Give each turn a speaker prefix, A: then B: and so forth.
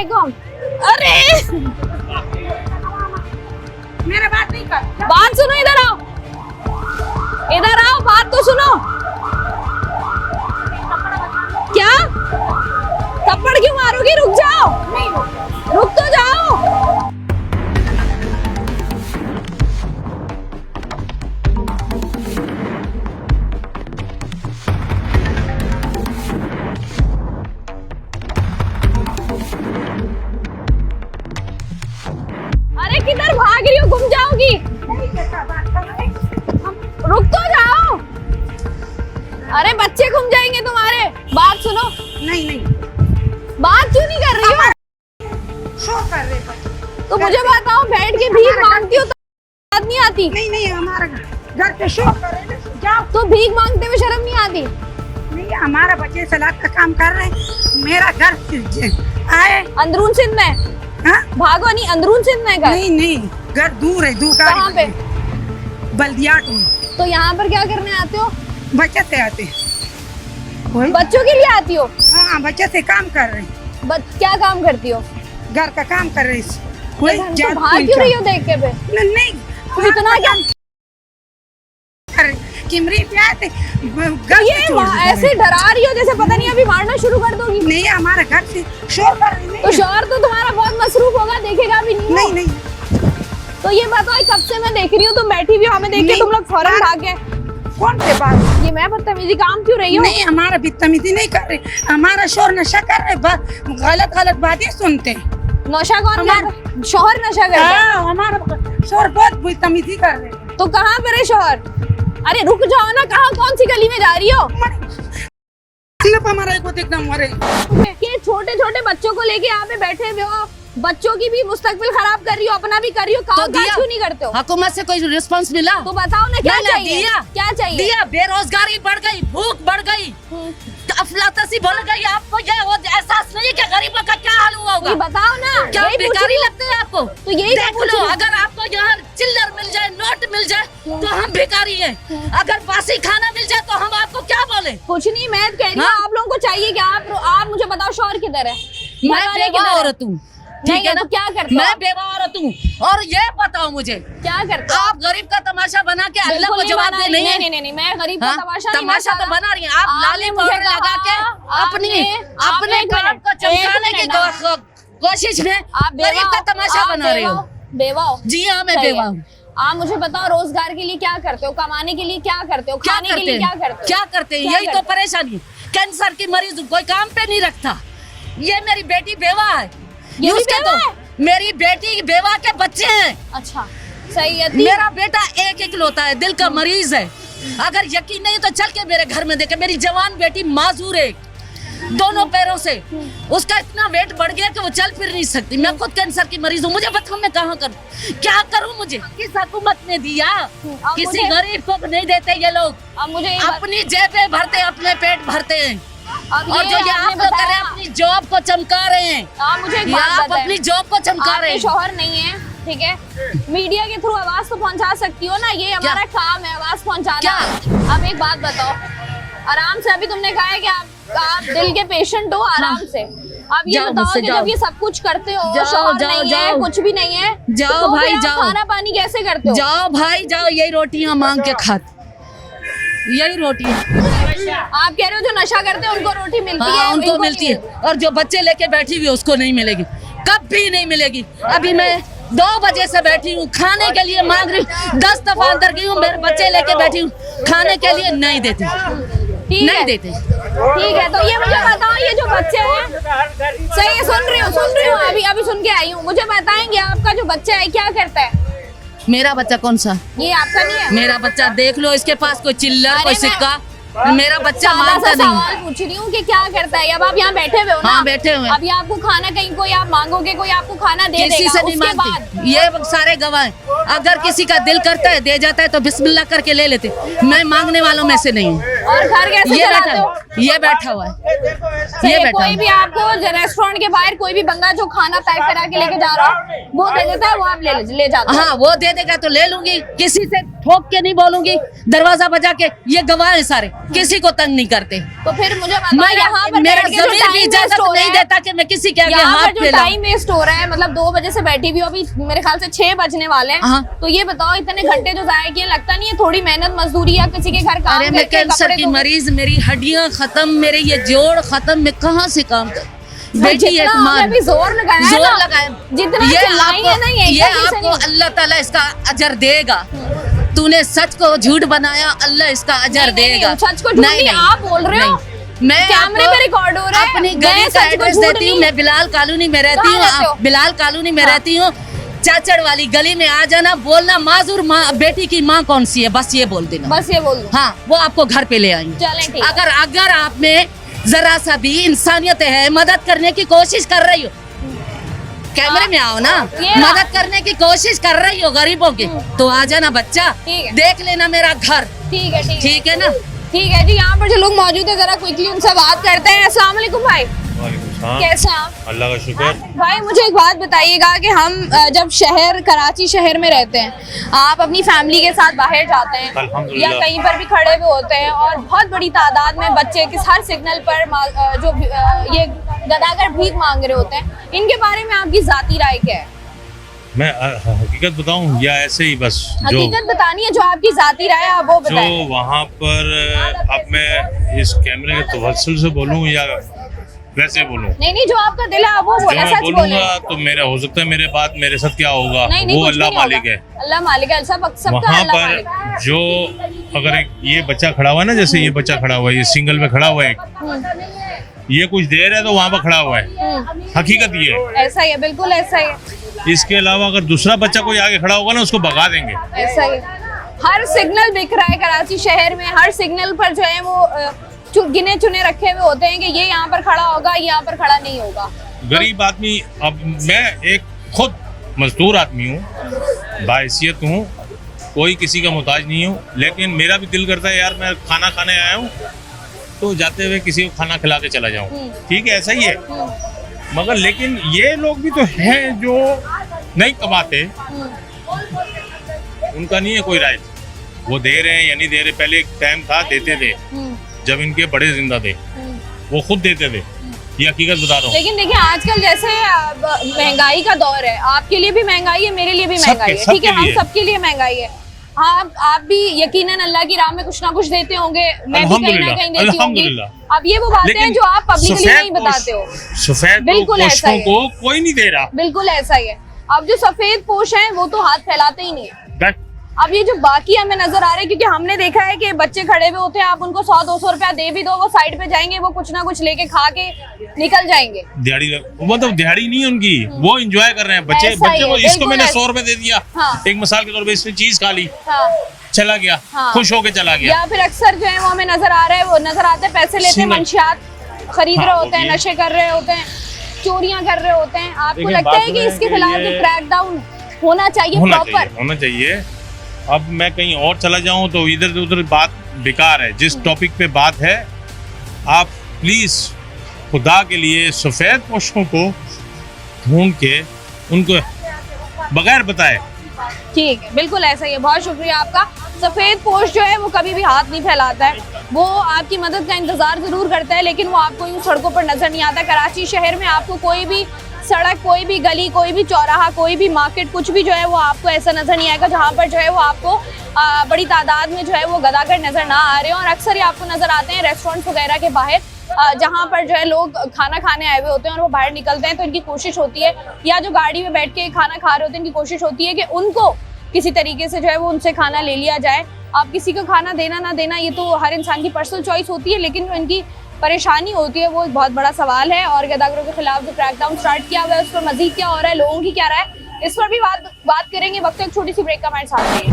A: अलैकुम। अरे
B: मेरा बात नहीं कर।
A: बात सुनो, इधर आओ, इधर आओ, बात तो सुनो। क्या थप्पड़ क्यों मारोगी? रुक जाओ, रुक तो जाओ। अरे किधर भाग रही हो? गुम जाओगी। रुक तो जाओ। अरे बच्चे घूम जाएंगे तुम्हारे। बात सुनो।
B: नहीं नहीं,
A: बात क्यों नहीं कर रही हो?
B: शो कर रहे बच्चे।
A: तो मुझे बताओ, बैठ के भीख मांगती हो तो बात नहीं आती?
B: नहीं नहीं, हमारा घर पे शो कर रहे हैं। जाओ।
A: तो भीख मांगते हुए शर्म नहीं आती?
B: नहीं, हमारा बच्चे सलाद का काम कर रहे हैं। मेरा घर आए।
A: अंदरून सिंध में?
B: हाँ?
A: भागो नहीं, अंदरून सिंध में घर?
B: नहीं नहीं, घर दूर है, दूर।
A: कहाँ पे?
B: बल्दियाट में।
A: तो यहाँ पर क्या करने आते हो?
B: बच्चे से आते। वही।
A: बच्चों के लिए आती हो?
B: हाँ, बच्चे से काम कर रहे हैं।
A: क्या काम करती हो?
B: घर का काम कर रहे हैं।
A: तो भाग क्यों रही हो देख के? पे
B: नहीं,
A: तुम इतना क्या
B: किमरी पे आते।
A: ये ऐसे डरा रही हो जैसे पता नहीं अभी मारना शुरू कर दोगी।
B: नहीं, हमारा घर से शोर कर रहे हैं।
A: तो शोर तो तुम्हारा बहुत मसरूफ होगा, देखेगा भी नहीं।
B: नहीं नहीं।
A: तो ये बताओ, कब से मैं देख रही हूँ, तुम बैठी हुई हो, हमें देख के तुम लोग फौरन भाग गए।
B: कौन से बात?
A: ये मैं बदतमीजी काम क्यों रही हो?
B: नहीं, हमारा बदतमीजी नहीं कर रहे, हमारा शोर नशा कर रहे, गलत गलत बातें सुनते।
A: नशा कौन कर? शोहर नशा करता है?
B: हमारा शोर बहुत बदतमीजी कर रहे।
A: तो कहाँ पर है शोहर? अरे रुक जाओ ना, कहाँ कौन सी गली में जा रही हो?
B: हमारा को देखना मरे।
A: ये छोटे छोटे बच्चों को लेके यहाँ पे बैठे हुए हो, बच्चों की भी मुस्तकबिल खराब कर रही हो, अपना भी कर रही हो, काम काज क्यों नहीं करते हो?
C: हुकूमत से कोई रिस्पांस मिला?
A: तो बताओ ना, क्या चाहिए? क्या चाहिए?
C: दिया। बेरोजगारी बढ़ गई, भूख बढ़ गई, अफलातसी बढ़ गई। आपको ये एहसास नहीं है कि गरीबों का क्या हाल हुआ होगा?
A: ये बताओ ना।
C: क्या बेकारी लगते हैं आपको?
A: तो यही
C: देख लो, अगर आपको यहाँ चिल्लर मिल जाए, नोट मिल जाए, तो हम भिखारी हैं। अगर बासी खाना मिल जाए तो हम आपको क्या बोले?
A: कुछ नहीं, मैं कह रही हूँ आप लोगों को चाहिए क्या? आप मुझे बताओ, शौहर किधर है?
C: मैं बेवा औरत हूँ, ठीक है ना?
A: तो क्या करते हो?
C: मैं बेवा औरत हूँ। और ये बताओ मुझे,
A: क्या करते हो?
C: आप गरीब का तमाशा बना के अल्लाह को जवाब दे नहीं है?
A: नहीं, मैं गरीब का तमाशा नहीं
C: तमाशा तो बना रही हैं आप। लाली पाउडर लगा के अपने काम को चमकाने की कोशिश में गरीब का तमाशा बना रहे हो।
A: बेवा हो?
C: जी हाँ, मैं बेवा हूँ।
A: आप मुझे बताओ, रोजगार के लिए क्या करते हो? कमाने के लिए क्या करते हो? खाने के लिए क्या करते हो?
C: क्या करते हैं? यही तो परेशानी। कैंसर की मरीज कोई काम पे नहीं रखता। ये मेरी बेटी बेवा है। तो मेरी बेटी बेवा के बच्चे हैं।
A: अच्छा, सही है।
C: मेरा बेटा एक इकलौता है, दिल का मरीज है। अगर यकीन नहीं तो चल के मेरे घर में देखे। मेरी जवान बेटी माजूर है, दोनों पैरों से उसका इतना वेट बढ़ गया कि वो चल फिर नहीं सकती। मैं खुद कैंसर की मरीज हूँ। मुझे बताओ मैं कहाँ करूँ, क्या करूँ? मुझे किस हुकूमत ने दिया? किसी गरीब को नहीं देते ये लोग।
A: अब मुझे
C: अपनी जेबें भरते, अपने पेट भरते हैं। और जो ये आप लोग कर रहे हैं, अपनी जॉब को चमका रहे हैं।
A: मुझे
C: आप अपनी जॉब को चमका रहे हैं।
A: शौहर नहीं है, ठीक है? मीडिया के थ्रू आवाज तो पहुंचा सकती हो ना, ये हमारा काम है, आवाज पहुंचाना। अब एक बात बताओ, आराम से, अभी तुमने कहा है कि आप दिल के पेशेंट हो, आराम से। अब ये बताओ कि जब ये सब कुछ करते हो, शौहर नहीं है, कुछ भी नहीं है,
C: जाओ भाई जाओ।
A: खाना पानी कैसे करते हो?
C: जाओ भाई जाओ, यही रोटियां मांग के खाते, यही रोटी।
A: आप कह रहे हो जो नशा करते हैं उनको रोटी मिलती है?
C: हाँ, उनको मिलती है। और जो बच्चे लेके बैठी हुई उसको नहीं मिलेगी, कभी नहीं मिलेगी। अभी मैं 2 बजे से बैठी हूँ, खाने के लिए मांग रही हूँ। 10 दफा अंदर गई हूँ, मेरे बच्चे लेके बैठी हूँ, खाने के लिए नहीं देते, नहीं देते।
A: ठीक है, तो ये मुझे बताओ, ये जो बच्चे हैं, सही है, सुन रही हूँ, अभी सुन के आई हूँ। मुझे बताएंगे आपका जो बच्चा है क्या करता है?
C: मेरा बच्चा कौन सा?
A: ये आपका नहीं है?
C: मेरा बच्चा देख लो, इसके पास कोई चिल्लर, कोई सिक्का। मेरा बच्चा मांगता नहीं।
A: सवाल पूछ रही हूँ कि क्या करता है। अब आप यहाँ बैठे हुए हो ना?
C: हाँ, बैठे हुए।
A: अभी आपको खाना कहीं कोई आप मांगोगे, कोई आपको खाना दे
C: किसी
A: देगा,
C: से नहीं
A: उसके
C: मांगती।
A: बाद
C: ये सारे गवाह हैं। अगर किसी का दिल करता है, दे जाता है तो बिस्मिल्लाह करके ले लेते। मैं मांगने वालों में से नहीं हूँ।
A: और घर कैसे
C: ये
A: चलाते हो?
C: ये बैठा हुआ है, ये बैठा
A: कोई
C: हुआ
A: भी आपको रेस्टोरेंट के बाहर कोई भी बंदा जो खाना पैक करा के लेके जा रहा हो वो दे देता है, वो आप ले जाते हो।
C: हाँ वो दे देगा तो ले लूंगी, किसी से ठोक के नहीं बोलूंगी, दरवाजा बजा के। ये गवाह है सारे, किसी को तंग नहीं करते।
A: तो फिर मुझे बताओ यहाँ पर
C: मेरा
A: बैठ के जो
C: जमीन भी
A: time
C: इजाजत
A: waste हो रहा
C: नहीं
A: है,
C: देता कि मैं किसी के आगे
A: यहाँ
C: हाथ
A: पर जो
C: फैलाऊं।
A: टाइम वेस्ट हो रहा है, मतलब 2 बजे से बैठी हुई हूँ, अभी मेरे ख्याल से 6 बजने वाले हैं।
C: हाँ।
A: तो ये बताओ इतने घंटे जो जाया किए, लगता नहीं है थोड़ी मेहनत मजदूरी या किसी के घर काम
C: अरे मैं
A: करके
C: कैंसर
A: कपड़े
C: की
A: धो-
C: मरीज, मेरी हड्डियां खत्म, मेरे ये जोड़ खत्म, मैं कहाँ से काम कर। बेटी एक
A: जितना
C: माँ
A: आपने भी जोर लगाया है
C: जोर
A: ना,
C: लगाया,
A: जितना
C: ये
A: चलाई है ना,
C: ये आपको अल्लाह ताला इसका अजर देगा। तूने सच को झूठ बनाया, अल्लाह इसका अजर देगा।
A: सच को झूठ नहीं, आप बोल रहे हो।
C: मैं
A: कैमरे
C: आपको
A: पे रिकॉर्ड हो रहा है।
C: अपनी
A: मैं
C: गली का
A: सच को
C: एड्रेस
A: झूठ
C: देती हूँ।
A: नहीं-
C: मैं बिलाल कॉलोनी में रहती
A: कहाँ
C: हूँ,
A: रहते हो?
C: आप बिलाल कॉलोनी में
A: हाँ।
C: रहती हूँ। चाचड़ वाली गली में आ जाना, बोलना माजूर माँ, बेटी की माँ कौन सी है, बस ये बोल देना।
A: बस ये बोल दूं।
C: हाँ वो आपको घर पे ले आएंगे।
A: चलें ठीक है।
C: अगर आप में जरा सा भी इंसानियत है, मदद करने की कोशिश कर रही हो, कैमरे में आओ ना,
A: ये ना।
C: मदद करने की कोशिश कर रही हो गरीबों की, तो आ जाना बच्चा,
A: ठीक है।
C: देख लेना मेरा घर।
A: ठीक है
C: ठीक है ना।
A: ठीक है जी। यहाँ पर जो लोग मौजूद है जरा क्विकली उनसे बात करते हैं। अस्सलाम वालेकुम भाई, कैसे हैं आप?
D: अल्लाह का शुक्र।
A: भाई मुझे एक बात बताइएगा कि हम जब कराची शहर में रहते हैं, आप अपनी फैमिली के साथ बाहर जाते हैं या
D: अल्हम्दुलिल्लाह।
A: कहीं पर भी खड़े हुए होते हैं और बहुत बड़ी तादाद में बच्चे किस हर सिग्नल पर ये गदागर भीख मांग रहे होते हैं, इनके बारे में आपकी जाती राय क्या है?
D: मैं हकीकत बताऊं या ऐसे ही बस जो
A: हकीकत बतानी है, जो आपकी जाती राय है आप वो
D: जो
A: बताएं।
D: वहाँ पर अब मैं इस कैमरे के तवस्सुल से बोलूं या वैसे बोलूं,
A: नहीं जो आपका दिल है आप वो
D: जो
A: बोले,
D: मैं
A: सच बोले।
D: बोलूंगा तो मेरा हो सकता है मेरे बाद मेरे साथ क्या होगा
A: नहीं
D: वो
A: कुछ
D: अल्लाह
A: नहीं
D: मालिक
A: होगा।
D: है।
A: अल्लाह मालिक है, सबका
D: वहाँ
A: अल्लाह मालिक है।
D: पर जो अगर ये बच्चा खड़ा हुआ है ना, जैसे ये बच्चा खड़ा हुआ है, ये सिंगल में खड़ा हुआ है, ये कुछ देर है तो वहाँ पर खड़ा हुआ है, हकीकत ये है।
A: ऐसा ही है, बिल्कुल ऐसा ही है।
D: इसके अलावा अगर दूसरा बच्चा कोई आगे खड़ा होगा ना, उसको भगा देंगे।
A: ऐसा ही है। हर सिग्नल बिक रहा है कराची शहर में, हर सिग्नल पर जो है वो गिने चुने रखे हुए होते हैं कि ये यहाँ पर खड़ा होगा, ये यहाँ पर खड़ा नहीं होगा।
D: गरीब आदमी, अब मैं एक खुद मजदूर आदमी हूँ, बाहैसियत हूँ, कोई किसी का मोहताज नहीं हूँ, लेकिन मेरा भी दिल करता है यार मैं खाना खाने आया हूँ तो जाते हुए किसी को खाना खिला के चला जाऊँ। ठीक है, ऐसा ही है। मगर लेकिन ये लोग भी तो हैं जो नहीं कमाते, उनका नहीं है कोई राइट, वो दे रहे हैं या नहीं दे रहे। पहले एक टाइम था देते थे जब इनके बड़े जिंदा थे, वो खुद देते थे, ये हकीकत बता रहा हूँ।
A: लेकिन देखिए आजकल जैसे महंगाई का दौर है, आपके लिए भी महंगाई है, मेरे लिए भी महंगाई है, ठीक है, हम सबके लिए महंगाई है। हाँ आप भी यकीनन अल्लाह की राह में कुछ ना कुछ देते होंगे, मैं भी कहीं ना कहीं देती होंगी। अब ये वो बातें हैं जो आप पब्लिकली नहीं बताते हो।
D: सफेद
A: बिल्कुल ऐसा
D: पोशों
A: ही है।
D: को कोई नहीं दे रहा।
A: बिल्कुल ऐसा ही है। अब जो सफेद पोश हैं वो तो हाथ फैलाते ही नहीं है। अब ये जो बाकी हमें नजर आ रहे हैं, क्योंकि हमने देखा है कि बच्चे खड़े हुए होते हैं, आप उनको 100-200 रुपया दे भी दो, वो साइड पे जाएंगे, वो कुछ ना कुछ लेके खा के निकल जाएंगे।
D: दिहाड़ी मतलब दिहाड़ी नहीं है उनकी, वो एंजॉय कर रहे हैं बच्चे।
A: ऐसा ही
D: बच्चे को
A: है,
D: इसको
A: बिल्कुल
D: मैंने
A: ऐसा।
D: 100 रुपए दे दिया,
A: हाँ।
D: एक मिसाल के तौर पे इसने चीज खा ली,
A: हाँ।
D: चला गया,
A: हाँ।
D: खुश होके चला गया।
A: या फिर अक्सर जो है वो हमें नजर आ रहा है, वो नजर आते हैं पैसे लेते हैं,
D: सिंगल।
A: मंशियात खरीद
D: हाँ,
A: रहे
D: वो
A: होते हैं,
D: भी है।
A: नशे कर रहे होते हैं, चोरियां कर रहे होते हैं। आपको
D: देखिए,
A: लगता
D: बात
A: है कि
D: सुने
A: इसके
D: कि
A: खिलाफ जो
D: ये-
A: क्रैकडाउन होना चाहिए प्रॉपर?
D: होना चाहिए। अब मैं कहीं और चला जाऊं तो इधर उधर बात बेकार है। जिस टॉपिक पे बात है, आप प्लीज खुदा के लिए सफेद पोशों को ढूंढ के उनको बगैर बताए।
A: ठीक है, बिल्कुल ऐसा ही है। बहुत शुक्रिया आपका। सफेद पोश जो है वो कभी भी हाथ नहीं फैलाता है, वो आपकी मदद का इंतजार जरूर करता है, लेकिन वो आपको यूं सड़कों पर नजर नहीं आता। कराची शहर में आपको कोई भी सड़क, कोई भी गली, कोई भी चौराहा, कोई भी मार्केट, कुछ भी जो है वो आपको ऐसा नजर नहीं आएगा जहाँ पर जो है वो आपको बड़ी तादाद में जो है वो गदागर नजर ना आ रहे हो। और अक्सर ये आपको नजर आते हैं रेस्टोरेंट्स वगैरह के बाहर, जहाँ पर जो है लोग खाना खाने आए हुए होते हैं और वो बाहर निकलते हैं, तो इनकी कोशिश होती है, या जो गाड़ी में बैठ के खाना खा रहे होते हैं, इनकी कोशिश होती है कि उनको किसी तरीके से जो है वो उनसे खाना ले लिया जाए। आप किसी को खाना देना ना देना ये तो हर इंसान की पर्सनल चॉइस होती है, लेकिन जो इनकी परेशानी होती है वो बहुत बड़ा सवाल है। और गदागरों के खिलाफ जो क्रैकडाउन स्टार्ट किया हुआ है उस पर मजीद क्या हो रहा है, लोगों की क्या राय है, इस पर भी बात करेंगे। वक्त एक छोटी सी ब्रेक का हमारे साथ है।